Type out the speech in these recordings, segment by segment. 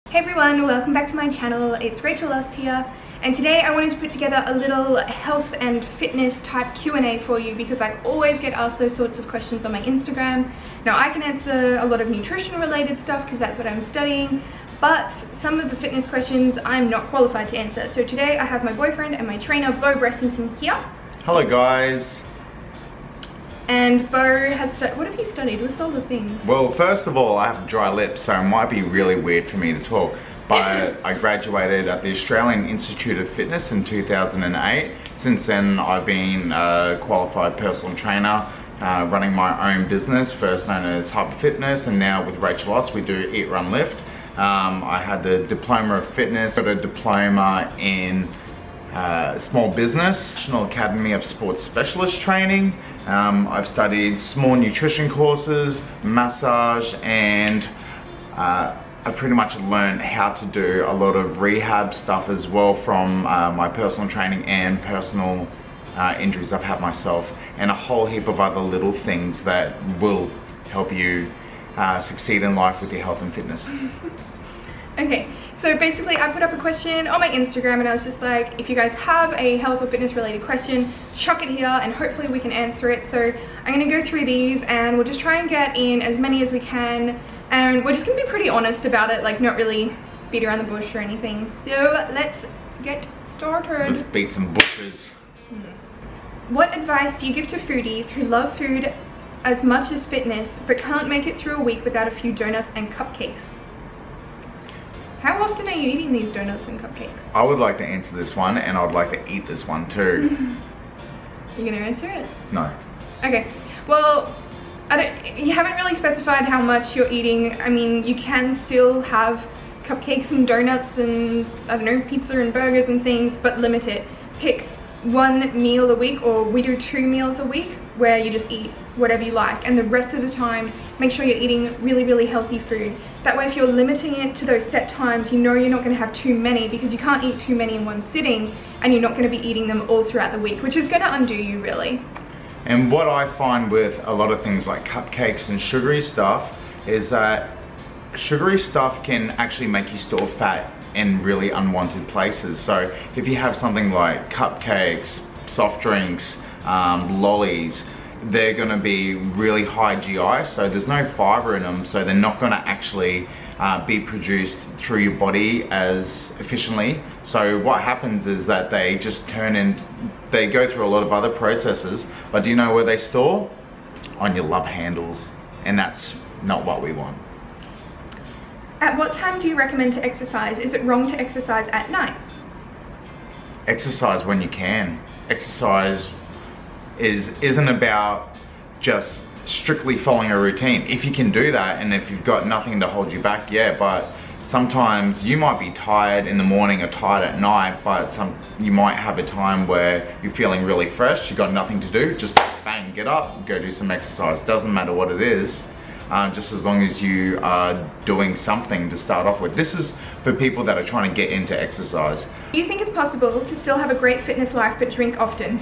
Hey everyone, welcome back to my channel. It's Aust here, and today I wanted to put together a little health and fitness type Q&A for you because I always get asked those sorts of questions on my Instagram. Now I can answer a lot of nutrition related stuff because that's what I'm studying, but some of the fitness questions I'm not qualified to answer. So today I have my boyfriend and my trainer Bo Bressington here. Hello guys. And Bo has what have you studied? List all the things. Well, first of all, I have dry lips, so it might be really weird for me to talk. But I graduated at the Australian Institute of Fitness in 2008. Since then, I've been a qualified personal trainer, running my own business, first known as Hyper Fitness, and now with Aust, we do Eat, Run, Lift. I had the Diploma of Fitness, got a diploma in small business, National Academy of Sports Specialist Training. I've studied small nutrition courses, massage, and I've pretty much learned how to do a lot of rehab stuff as well from my personal training and personal injuries I've had myself, and a whole heap of other little things that will help you succeed in life with your health and fitness. Okay, so basically I put up a question on my Instagram and I was just like, if you guys have a health or fitness related question, chuck it here and hopefully we can answer it. So I'm going to go through these and we'll just try and get in as many as we can, and we're just going to be pretty honest about it, like not really beat around the bush or anything. So let's get started. Let's beat some bushes. What advice do you give to foodies who love food as much as fitness but can't make it through a week without a few donuts and cupcakes? How often are you eating these donuts and cupcakes? I would like to answer this one, and I would like to eat this one too. You gonna answer it? No. Okay, well, you haven't really specified how much you're eating. I mean, you can still have cupcakes and donuts and, I don't know, pizza and burgers and things, but limit it. Pick one meal a week, or we do 2 meals a week where you just eat whatever you like, and the rest of the time make sure you're eating really healthy food. That way if you're limiting it to those set times, you know you're not going to have too many, because you can't eat too many in one sitting, and you're not going to be eating them all throughout the week, which is going to undo you really. And what I find with a lot of things like cupcakes and sugary stuff is that sugary stuff can actually make you store fat in really unwanted places. So if you have something like cupcakes, soft drinks, lollies, they're going to be really high GI, so there's no fiber in them, so they're not going to actually be produced through your body as efficiently. So what happens is that they just they go through a lot of other processes, but do you know where they store? On your love handles, and that's not what we want. At what time do you recommend to exercise? Is it wrong to exercise at night? Exercise when you can. Exercise isn't about just strictly following a routine. If you can do that, and if you've got nothing to hold you back, yeah, but sometimes you might be tired in the morning or tired at night, but you might have a time where you're feeling really fresh, you got nothing to do, just bang, get up, go do some exercise. Doesn't matter what it is. Just as long as you are doing something to start off with. This is for people that are trying to get into exercise. Do you think it's possible to still have a great fitness life but drink often?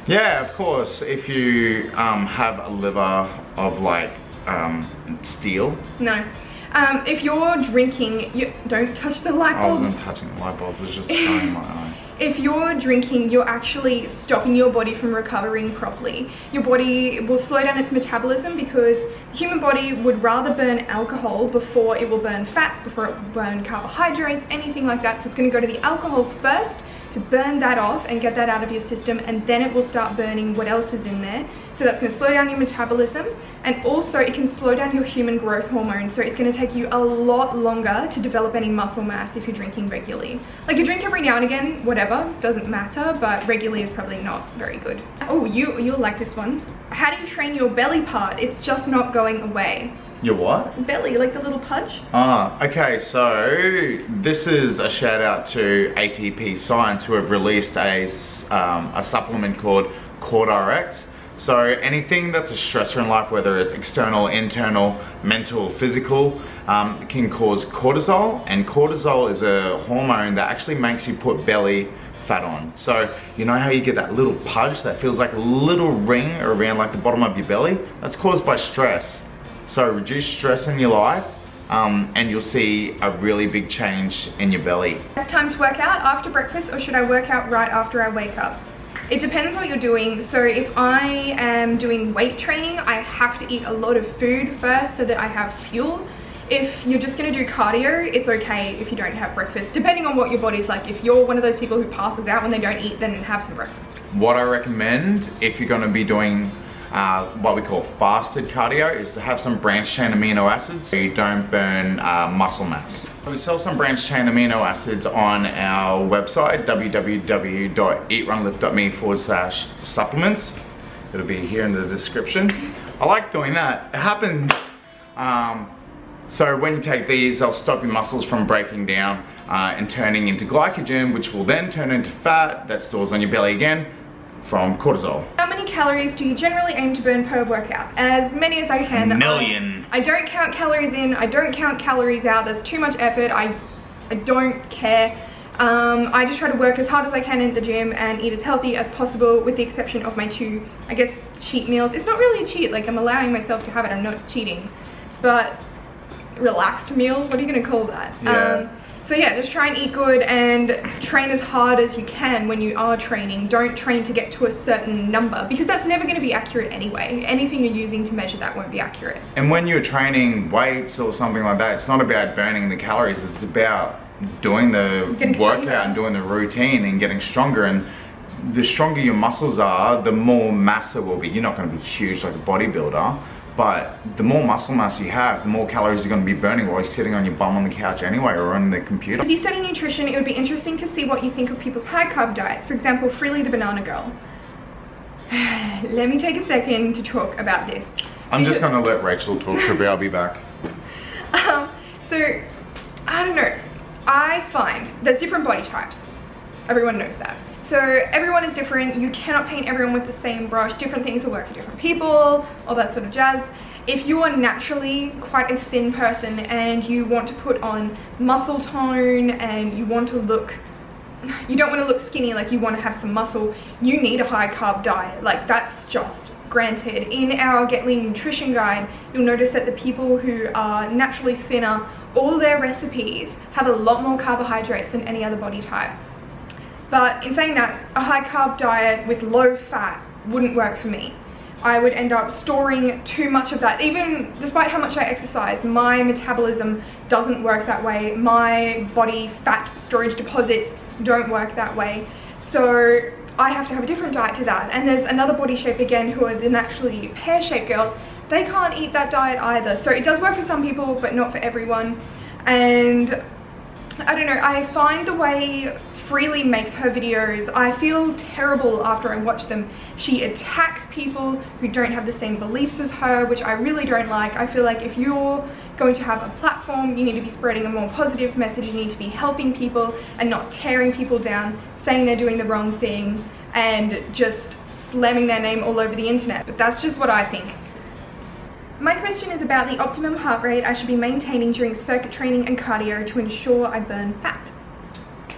Yeah, of course. If you have a liver of like steel. No. If you're drinking, you don't touch the light bulbs. I wasn't touching the light bulbs, it was just shining my eye. If you're drinking, you're actually stopping your body from recovering properly. Your body will slow down its metabolism because the human body would rather burn alcohol before it will burn fats, before it will burn carbohydrates, anything like that. So it's going to go to the alcohol first to burn that off and get that out of your system, and then it will start burning what else is in there. So that's going to slow down your metabolism, and also it can slow down your human growth hormone. So it's going to take you a lot longer to develop any muscle mass if you're drinking regularly. Like, you drink every now and again, whatever, doesn't matter, but regularly is probably not very good. Oh, you'll like this one. How do you train your belly part? It's just not going away. Your what? Belly, like the little pudge. Okay, so this is a shout out to ATP Science, who have released a supplement called CoreRx. So anything that's a stressor in life, whether it's external, internal, mental, physical, can cause cortisol, and cortisol is a hormone that actually makes you put belly fat on. So you know how you get that little pudge that feels like a little ring around like the bottom of your belly? That's caused by stress. So reduce stress in your life, and you'll see a really big change in your belly. It's time to work out after breakfast, or should I work out right after I wake up? It depends what you're doing. So if I am doing weight training, I have to eat a lot of food first so that I have fuel. If you're just gonna do cardio, it's okay if you don't have breakfast, depending on what your body's like. If you're one of those people who passes out when they don't eat, then have some breakfast. What I recommend if you're gonna be doing what we call fasted cardio is to have some branched chain amino acids so you don't burn muscle mass. We sell some branched chain amino acids on our website, www.eatrunlift.me/supplements. It'll be here in the description. I like doing that. It happens. So when you take these, they'll stop your muscles from breaking down and turning into glycogen, which will then turn into fat that stores on your belly again from cortisol. How many calories do you generally aim to burn per workout? As many as I can. A million. I don't count calories in, I don't count calories out. There's too much effort. I don't care. I just try to work as hard as I can in the gym and eat as healthy as possible, with the exception of my 2, I guess, cheat meals. It's not really a cheat, like I'm allowing myself to have it, I'm not cheating. But relaxed meals, what are you gonna call that? Yeah. So yeah, just try and eat good and train as hard as you can when you are training. Don't train to get to a certain number, because that's never going to be accurate anyway. Anything you're using to measure that won't be accurate. And when you're training weights or something like that, it's not about burning the calories, it's about doing the workout and doing the routine and getting stronger. And the stronger your muscles are, the more mass there will be. You're not going to be huge like a bodybuilder, but the more muscle mass you have, the more calories you're going to be burning while you're sitting on your bum on the couch anyway, or on the computer. As you study nutrition, it would be interesting to see what you think of people's high carb diets. For example, Freely the Banana Girl. Let me take a second to talk about this. I'm just going to let Rachel talk for a bit, I'll be back. So, I don't know. I find there's different body types. Everyone knows that. So everyone is different. You cannot paint everyone with the same brush. Different things will work for different people, all that sort of jazz. If you are naturally quite a thin person and you want to put on muscle tone and you want to look, you don't want to look skinny, like you want to have some muscle, you need a high carb diet. Like that's just granted. In our Get Lean Nutrition Guide, you'll notice that the people who are naturally thinner, all their recipes have a lot more carbohydrates than any other body type. But in saying that, a high carb diet with low fat wouldn't work for me. I would end up storing too much of that. Even despite how much I exercise, my metabolism doesn't work that way. My body fat storage deposits don't work that way. So I have to have a different diet to that. And there's another body shape again who are the naturally pear-shaped girls. They can't eat that diet either. So it does work for some people, but not for everyone. And I don't know, I find the way Freely makes her videos, I feel terrible after I watch them. She attacks people who don't have the same beliefs as her, which I really don't like. I feel like if you're going to have a platform, you need to be spreading a more positive message. You need to be helping people and not tearing people down, saying they're doing the wrong thing and just slamming their name all over the internet. But that's just what I think. My question is about the optimum heart rate I should be maintaining during circuit training and cardio to ensure I burn fat.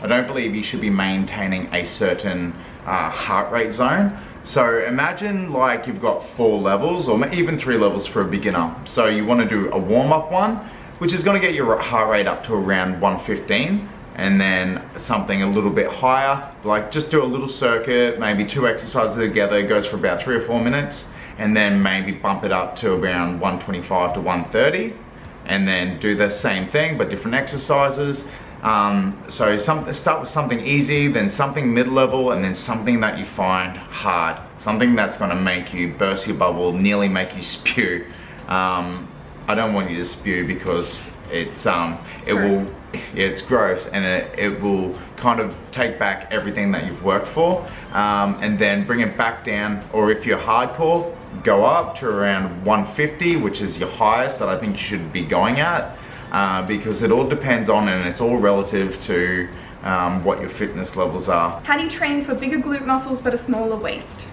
I don't believe you should be maintaining a certain heart rate zone. So imagine like you've got 4 levels or even 3 levels for a beginner. So you want to do a warm-up one, which is going to get your heart rate up to around 115, and then something a little bit higher, like just do a little circuit, maybe 2 exercises together, it goes for about 3 or 4 minutes, and then maybe bump it up to around 125 to 130, and then do the same thing but different exercises. So start with something easy, then something mid-level, and then something that you find hard, something that's going to make you burst your bubble, nearly make you spew. I don't want you to spew because it's it's gross, and it will kind of take back everything that you've worked for, and then bring it back down. Or if you're hardcore, go up to around 150, which is your highest that I think you should be going at. Because it all depends on, and it's all relative to what your fitness levels are. How do you train for bigger glute muscles but a smaller waist?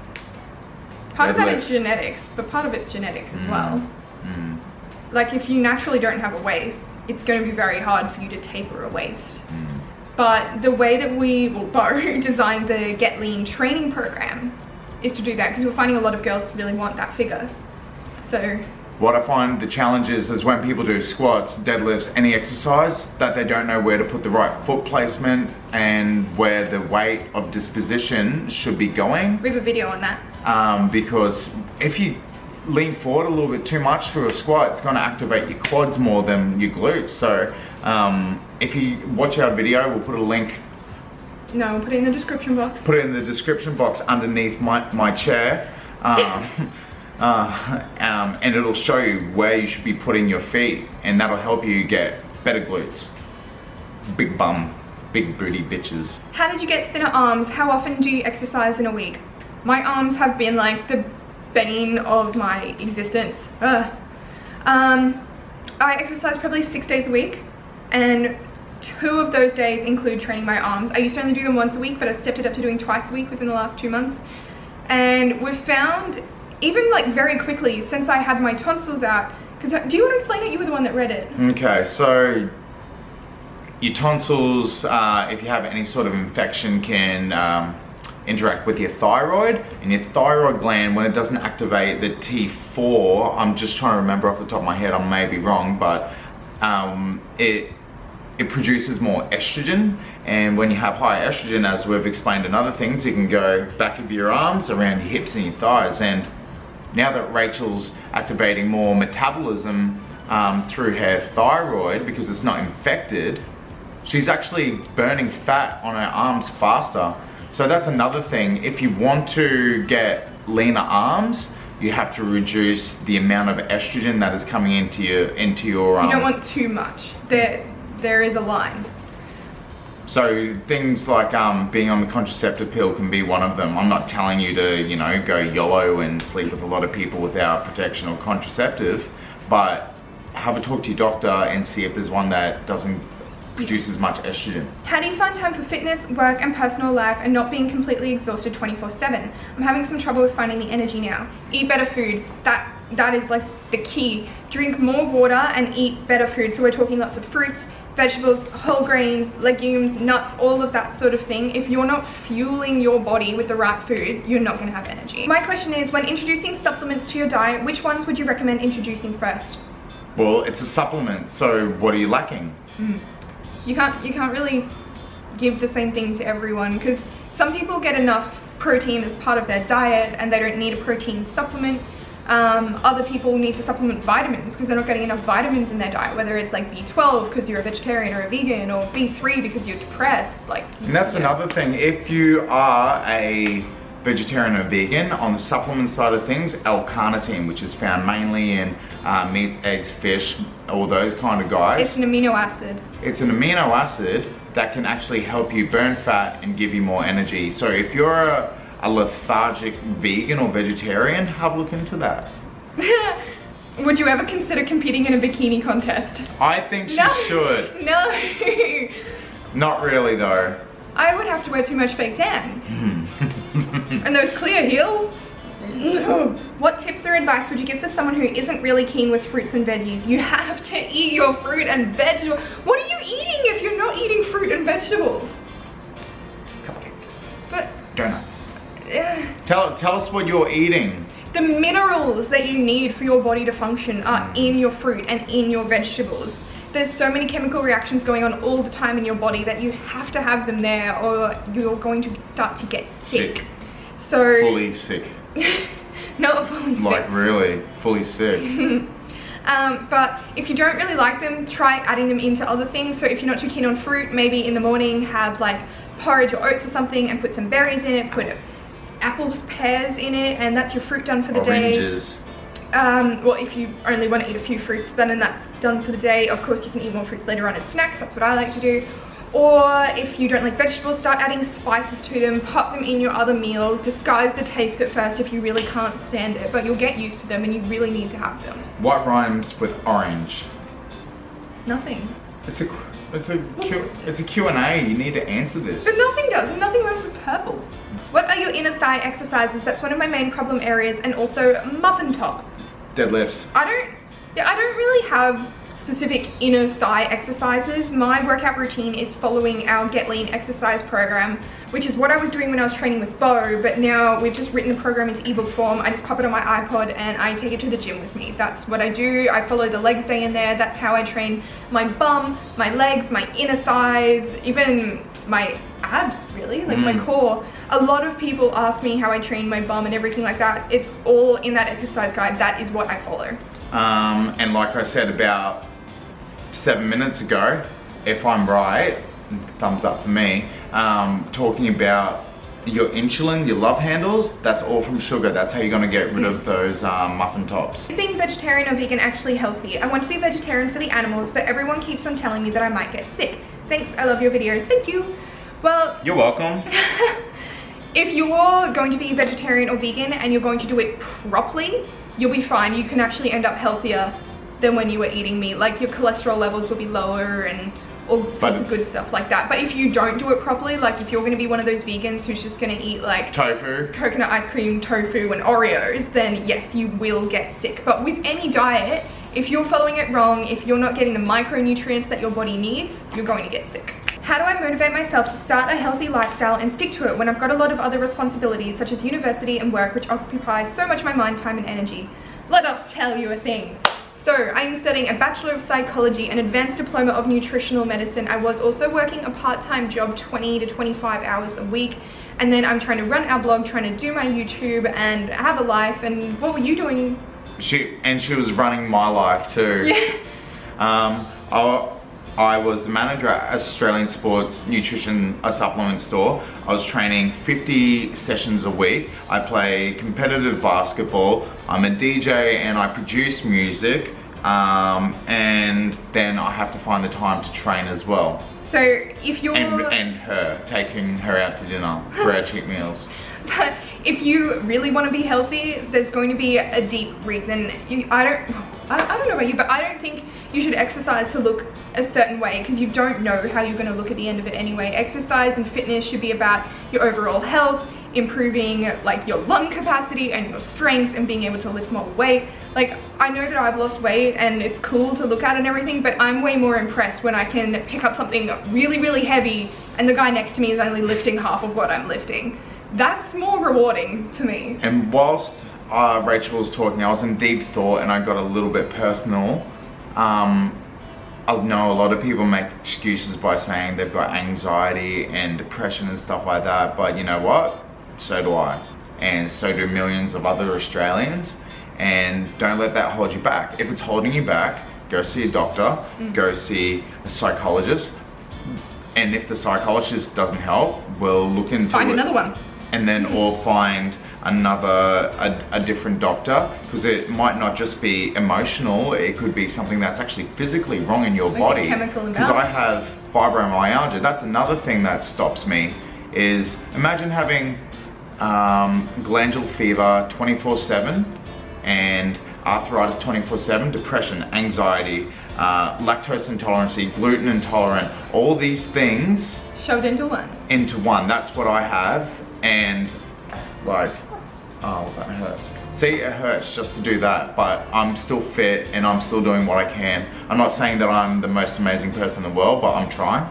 Part of that is genetics, but part of it's genetics as well. Like if you naturally don't have a waist, it's going to be very hard for you to taper a waist. But the way that we, well, Bo designed the Get Lean training program is to do that, because we're finding a lot of girls really want that figure. So What I find the challenge is when people do squats, deadlifts, any exercise, that they don't know where to put the right foot placement and where the weight of disposition should be going. We have a video on that. Because if you lean forward a little bit too much through a squat, it's going to activate your quads more than your glutes. So if you watch our video, we'll put a link. No, we'll put it in the description box. Put it in the description box underneath my chair. And it'll show you where you should be putting your feet, and that'll help you get better glutes. Big bum, big booty bitches. How did you get thinner arms? How often do you exercise in a week? My arms have bane like the bane of my existence. I exercise probably 6 days a week, and 2 of those days include training my arms. I used to only do them once a week, but I've stepped it up to doing twice a week within the last 2 months. And we've found, even like very quickly, since I had my tonsils out, because do you want to explain it? You were the one that read it. Okay, so your tonsils, if you have any sort of infection, can interact with your thyroid, and your thyroid gland, when it doesn't activate the T4, I'm just trying to remember off the top of my head, I may be wrong, but it produces more estrogen, and when you have high estrogen, as we've explained in other things, you can go back of your arms, around your hips and your thighs. And now that Rachel's activating more metabolism through her thyroid, because it's not infected, she's actually burning fat on her arms faster. So that's another thing. If you want to get leaner arms, you have to reduce the amount of estrogen that is coming into your You don't want too much. There is a line. So things like being on the contraceptive pill can be one of them. I'm not telling you to, you know, go YOLO and sleep with a lot of people without protection or contraceptive, but have a talk to your doctor and see if there's one that doesn't produce as much estrogen. How do you find time for fitness, work and personal life and not being completely exhausted 24/7? I'm having some trouble with finding the energy now. Eat better food. That is like the key. Drink more water and eat better food. So we're talking lots of fruits, vegetables, whole grains, legumes, nuts, all of that sort of thing. If you're not fueling your body with the right food, you're not going to have energy. My question is, when introducing supplements to your diet, which ones would you recommend introducing first? Well, it's a supplement, so what are you lacking? You can't really give the same thing to everyone, because some people get enough protein as part of their diet and they don't need a protein supplement. Other people need to supplement vitamins because they're not getting enough vitamins in their diet, whether it's like B12 because you're a vegetarian or a vegan, or B3 because you're depressed. And that's another thing. If you are a vegetarian or vegan, on the supplement side of things, L-carnitine, which is found mainly in meats, eggs, fish, all those kind of guys. It's an amino acid. It's an amino acid that can actually help you burn fat and give you more energy. So if you're a lethargic vegan or vegetarian, have a look into that. Would you ever consider competing in a bikini contest? I think she should. No. Not really though. I would have to wear too much fake tan. And those clear heels? No. What tips or advice would you give for someone who isn't really keen with fruits and veggies? You have to eat your fruit and vegetables. What are you eating if you're not eating fruit and vegetables? Cupcakes. But donuts. Tell us what you're eating. The minerals that you need for your body to function are in your fruit and in your vegetables. There's so many chemical reactions going on all the time in your body that you have to have them there, or you're going to start to get sick. So fully sick. Not fully sick. Like really, fully sick. But if you don't really like them, try adding them into other things. So if you're not too keen on fruit, maybe in the morning have like porridge or oats or something and put some berries in it, put apples, pears in it, and that's your fruit done for the Oranges. day. Well, if you only want to eat a few fruits, then that's done for the day. Of course, you can eat more fruits later on as snacks. That's what I like to do. Or if you don't like vegetables, start adding spices to them, pop them in your other meals, disguise the taste at first if you really can't stand it, but you'll get used to them and you really need to have them. What rhymes with orange? Nothing. It's a Q&A, you need to answer this. But nothing does, nothing rhymes with purple. What are your inner thigh exercises? That's one of my main problem areas, and also muffin top. Deadlifts. I don't really have specific inner thigh exercises. My workout routine is following our Get Lean exercise program, which is what I was doing when I was training with Bo, but now we've just written the program into ebook form. I just pop it on my iPod and I take it to the gym with me. That's what I do. I follow the legs day in there. That's how I train my bum, my legs, my inner thighs, even my abs, really, like my core. A lot of people ask me how I train my bum and everything like that. It's all in that exercise guide. That is what I follow. And like I said about 7 minutes ago, if I'm right, thumbs up for me, talking about your insulin, your love handles, that's all from sugar. That's how you're gonna get rid of those muffin tops. Is being vegetarian or vegan actually healthy? I want to be vegetarian for the animals, but everyone keeps on telling me that I might get sick. Thanks, I love your videos, thank you. Well, you're welcome. If you're going to be vegetarian or vegan and you're going to do it properly, you'll be fine. You can actually end up healthier than when you were eating meat. Like your cholesterol levels will be lower and all sorts of good stuff like that. But if you don't do it properly, like if you're going to be one of those vegans who's just going to eat like tofu, coconut ice cream, tofu and Oreos, then yes, you will get sick. But with any diet, if you're following it wrong, if you're not getting the micronutrients that your body needs, you're going to get sick. How do I motivate myself to start a healthy lifestyle and stick to it when I've got a lot of other responsibilities such as university and work, which occupies so much of my mind, time and energy? Let us tell you a thing. So I'm studying a Bachelor of Psychology and Advanced Diploma of Nutritional Medicine. I was also working a part-time job, 20 to 25 hours a week. And then I'm trying to run our blog, trying to do my YouTube and have a life. And what were you doing? She was running my life too. Yeah. I was a manager at Australian Sports Nutrition, a supplement store. I was training 50 sessions a week. I play competitive basketball. I'm a DJ and I produce music. And then I have to find the time to train as well. So if you're... And taking her out to dinner for our cheap meals. But if you really want to be healthy, there's going to be a deep reason. I don't know about you, but I don't think you should exercise to look a certain way because you don't know how you're going to look at the end of it anyway. Exercise and fitness should be about your overall health, improving like your lung capacity and your strength and being able to lift more weight. Like I know that I've lost weight and it's cool to look at and everything, but I'm way more impressed when I can pick up something really, really heavy and the guy next to me is only lifting half of what I'm lifting. That's more rewarding to me. And whilst Rachel was talking, I was in deep thought and I got a little bit personal. I know a lot of people make excuses by saying they've got anxiety and depression and stuff like that, but you know what? So do I. And so do millions of other Australians. And don't let that hold you back. If it's holding you back, go see a doctor, go see a psychologist. And if the psychologist doesn't help, we'll look into Find another one. And then or find a different doctor, because it might not just be emotional, it could be something that's actually physically wrong in your body. Because I have fibromyalgia. That's another thing that stops me, is imagine having glandular fever 24/7 and arthritis 24/7, depression, anxiety, lactose intolerance, gluten intolerant, all these things shoved into one. Into one. That's what I have. And like, oh, that hurts. See, it hurts just to do that, but I'm still fit and I'm still doing what I can. I'm not saying that I'm the most amazing person in the world, but I'm trying.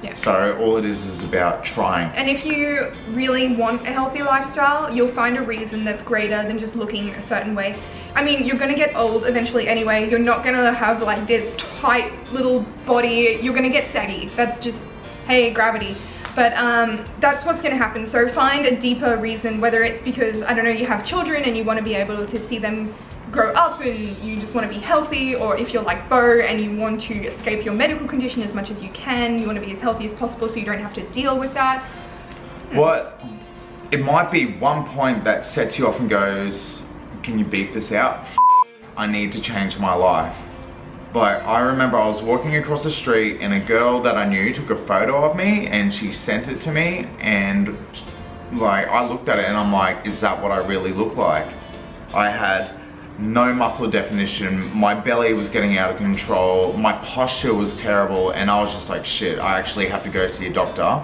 Yeah. So all it is about trying. And if you really want a healthy lifestyle, you'll find a reason that's greater than just looking a certain way. I mean, you're gonna get old eventually anyway. You're not gonna have like this tight little body. You're gonna get saggy. That's just, hey, gravity. But that's what's gonna happen. So find a deeper reason, whether it's because, I don't know, you have children and you wanna be able to see them grow up and you just want to be healthy, or if you're like Bo and you want to escape your medical condition as much as you can, you want to be as healthy as possible so you don't have to deal with that. What, it might be one point that sets you off and goes, can you beep this out? I need to change my life. But I remember I was walking across the street and a girl that I knew took a photo of me and she sent it to me, and like I looked at it and I'm like, is that what I really look like? I had no muscle definition, my belly was getting out of control, my posture was terrible, and I was just like, shit, I actually have to go see a doctor.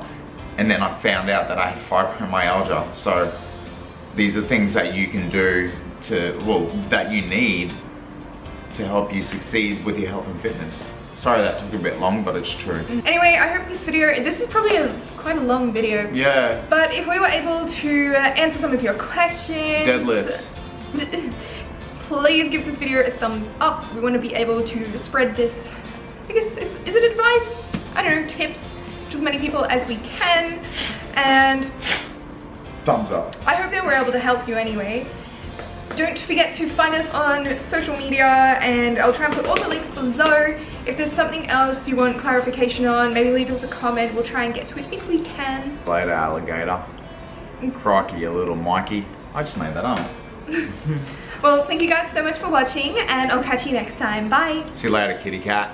And then I found out that I had fibromyalgia. So these are things that you can do to, well, that you need to help you succeed with your health and fitness. Sorry that took a bit long, but it's true. Anyway, I hope this is probably quite a long video. Yeah. But if we were able to answer some of your questions. Deadlifts. Please give this video a thumbs up. We want to be able to spread this, I guess, is it advice? I don't know, tips to as many people as we can. And thumbs up. I hope that we're able to help you anyway. Don't forget to find us on social media, and I'll try and put all the links below. If there's something else you want clarification on, maybe leave us a comment. We'll try and get to it if we can. Later, alligator. Crikey, you little Mikey. I just made that up. Well, thank you guys so much for watching, and I'll catch you next time. Bye. See you later, kitty cat.